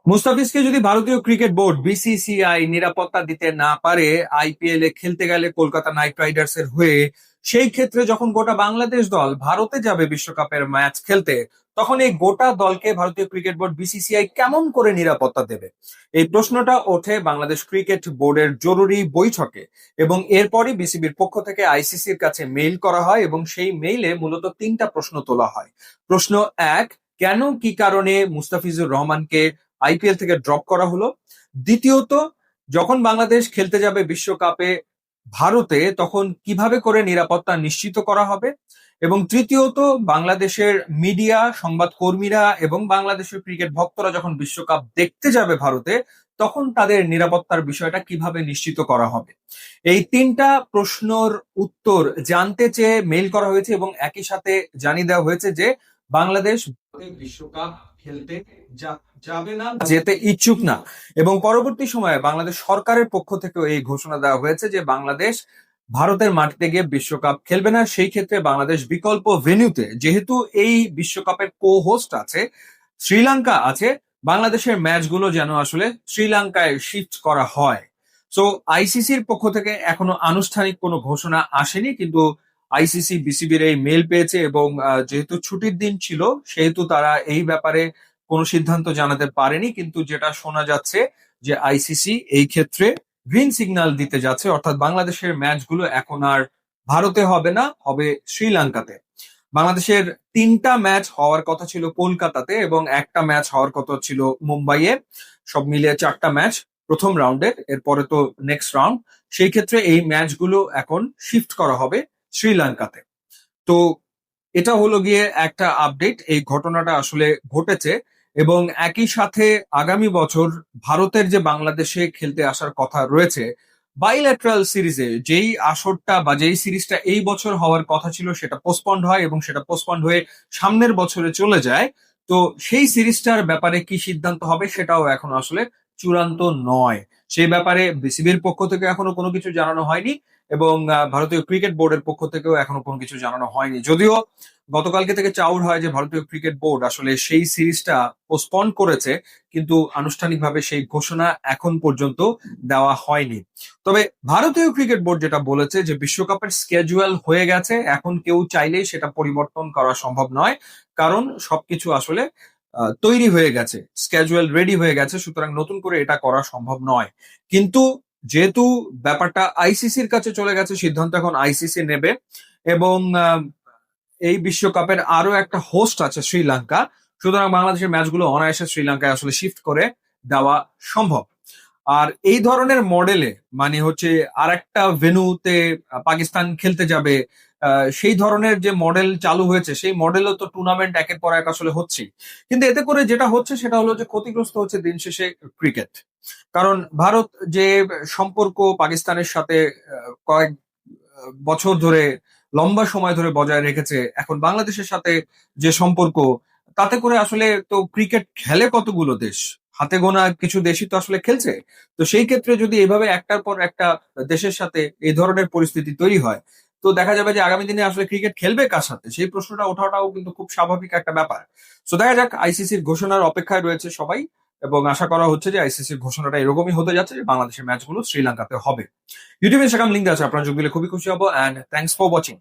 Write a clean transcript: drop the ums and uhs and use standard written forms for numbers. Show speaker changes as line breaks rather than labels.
মুস্তাফিজকে যদি ভারতীয় cricket board BCCI নিরাপত্তা দিতে না পারে আইপিএল এ খেলতে গেলে কলকাতা নাইট রাইডার্স এর হয়ে, সেই ক্ষেত্রে যখন গোটা বাংলাদেশ দল ভারতে যাবে বিশ্বকাপের ম্যাচ খেলতে, তখন এই গোটা দলকে ভারতীয় ক্রিকেট বোর্ড বিসিসিআই কেমন করে নিরাপত্তা দেবে? এই প্রশ্নটা ওঠে বাংলাদেশ ক্রিকেট বোর্ডের জরুরি বৈঠকে, এবং এরপরই বিসিবির পক্ষ থেকে আইসিসির কাছে মেইল করা হয় এবং সেই মেইলে মূলত তিনটা প্রশ্ন তোলা হয়। প্রশ্ন এক, কেন কি কারণে মুস্তাফিজুর রহমানকে আইপিএল থেকে ড্রপ করা হলো? দ্বিতীয়ত, যখন বাংলাদেশ খেলতে যাবে বিশ্বকাপে ভারতে, তখন কিভাবে করে নিরাপত্তা নিশ্চিত করা হবে? এবং তৃতীয়ত, বাংলাদেশের মিডিয়া, সংবাদ কর্মীরা এবং বাংলাদেশের ক্রিকেট ভক্তরা যখন বিশ্বকাপ দেখতে যাবে ভারতে, তখন তাদের নিরাপত্তার বিষয়টা কিভাবে নিশ্চিত করা হবে? এই তিনটা প্রশ্নর উত্তর জানতে চেয়ে মেইল করা হয়েছে এবং একই সাথে জানিয়ে দেওয়া হয়েছে যে বাংলাদেশ বিশ্বকাপ খেলতে যাবে না, যেতে ইচ্ছুক না। এবং পরবর্তী সময়ে বাংলাদেশ সরকারের পক্ষ থেকেও এই ঘোষণা দেওয়া হয়েছে যে বাংলাদেশ ভারতের মাটিতে গিয়ে বিশ্বকাপ খেলবে না। সেই ক্ষেত্রে বাংলাদেশ বিকল্প ভেন্যুতে, যেহেতু এই বিশ্বকাপের কো হোস্ট আছে, শ্রীলঙ্কা আছে, বাংলাদেশের ম্যাচগুলো যেন আসলে শ্রীলঙ্কায় শিফট করা হয়। সো আইসিসির পক্ষ থেকে এখনো আনুষ্ঠানিক কোনো ঘোষণা আসেনি, কিন্তু আইসিসি বিসিবির এই মেল পেয়েছে এবং যেহেতু ছুটির দিন ছিল সেহেতু তারা এই ব্যাপারে কোনো সিদ্ধান্ত জানাতে পারেনি। কিন্তু যেটা শোনা যাচ্ছে যে আইসিসি এই ক্ষেত্রে গ্রিন সিগন্যাল দিতে যাচ্ছে, অর্থাৎ বাংলাদেশের ম্যাচগুলো এখন আর ভারতে হবে না, হবে শ্রীলঙ্কাতে। বাংলাদেশের তিনটা ম্যাচ হওয়ার কথা ছিল কলকাতাতে এবং একটা ম্যাচ হওয়ার কথা ছিল মুম্বাইয়ে। সব মিলিয়ে চারটা ম্যাচ প্রথম রাউন্ডের, এরপরে তো নেক্সট রাউন্ড। সেই ক্ষেত্রে এই ম্যাচগুলো এখন শিফট করা হবে শ্রীলঙ্কাতে। তো এটা হলো গিয়ে একটা আপডেট, এই ঘটনাটা আসলে ঘটেছে। এবং একই সাথে আগামী বছর ভারতের যে বাংলাদেশে খেলতে আসার কথা রয়েছে বাইল্যাটারাল সিরিজে, যেই আসরটা বা যেই সিরিজটা এই বছর হওয়ার কথা ছিল সেটা পোস্টপন্ড হয় এবং সেটা পোস্টপন্ড হয়ে সামনের বছরে চলে যায়। তো সেই সিরিজটার ব্যাপারে কি সিদ্ধান্ত হবে সেটাও এখন আসলে চূড়ান্ত নয়। সেই ব্যাপারে বিসিবির পক্ষ থেকে এখনো কোনো কিছু জানানো হয়নি এবং ভারতীয় ক্রিকেট বোর্ডের পক্ষ থেকেও এখনো কোনো কিছু জানানো হয়নি। যদিও গতকালকে থেকে চাউর হয় যে ভারতীয় ক্রিকেট বোর্ড আসলে সেই সিরিজটা পোস্টপন করেছে, কিন্তু আনুষ্ঠানিকভাবে সেই ঘোষণা এখন পর্যন্ত দেওয়া হয়নি। তবে ভারতীয় ক্রিকেট বোর্ড যেটা বলেছে যে বিশ্বকাপের স্কেজুয়াল হয়ে গেছে, এখন কেউ চাইলেই সেটা পরিবর্তন করা সম্ভব নয়, কারণ সবকিছু আসলে তৈরি হয়ে গেছে, স্কেজুয়াল রেডি হয়ে গেছে, সুতরাং নতুন করে এটা করা সম্ভব নয়। কিন্তু যেহেতু ব্যাপারটা আইসিসির কাছে চলে গেছে, সিদ্ধান্ত এখন আইসিসি নেবে। এবং এই বিশ্বকাপের আরো একটা হোস্ট আছে শ্রীলঙ্কা, সুতরাং বাংলাদেশের ম্যাচগুলো অনায়াসে শ্রীলঙ্কায় আসলে শিফট করে দেওয়া সম্ভব। আর এই ধরনের মডেলে মানে হচ্ছে আর একটা ভেন্যুতে পাকিস্তান খেলতে যাবে, সেই ধরনের যে মডেল চালু হয়েছে সেই মডেলও তো টুর্নামেন্ট একের পর এক আসলে হচ্ছে। কিন্তু এতে করে যেটা হচ্ছে সেটা হলো যে ক্ষতিগ্রস্ত হচ্ছে দিন শেষে ক্রিকেট। কারণ ভারত যে সম্পর্ক পাকিস্তানের সাথে কয়েক বছর ধরে, লম্বা সময় ধরে বজায় রেখেছে, এখন বাংলাদেশের সাথে যে সম্পর্ক, তাতে করে আসলে তো ক্রিকেট খেলে কতগুলো দেশ, হাতে গোনা কিছু দেশই তো আসলে খেলছে। তো সেই ক্ষেত্রে যদি এভাবে একটার পর একটা দেশের সাথে এই ধরনের পরিস্থিতি তৈরি হয়, তো দেখা যাবে যে আগামী দিনে আসলে ক্রিকেট খেলবে কার সাথে, সেই প্রশ্নটা ওঠাটাও কিন্তু খুব স্বাভাবিক একটা ব্যাপার। তো দেখা যাক, আইসিসির ঘোষণার অপেক্ষায় রয়েছে সবাই, এবং আশা করা হচ্ছে যে আইসিসির ঘোষণাটা এরকমই হতে যাচ্ছে যে বাংলাদেশের ম্যাচগুলো শ্রীলঙ্কাতে হবে। ইউটিউবে ইনস্টাগ্রাম লিঙ্ক আছে, আপনারা যোগ দিলে খুবই খুশি হবো। And thanks for watching.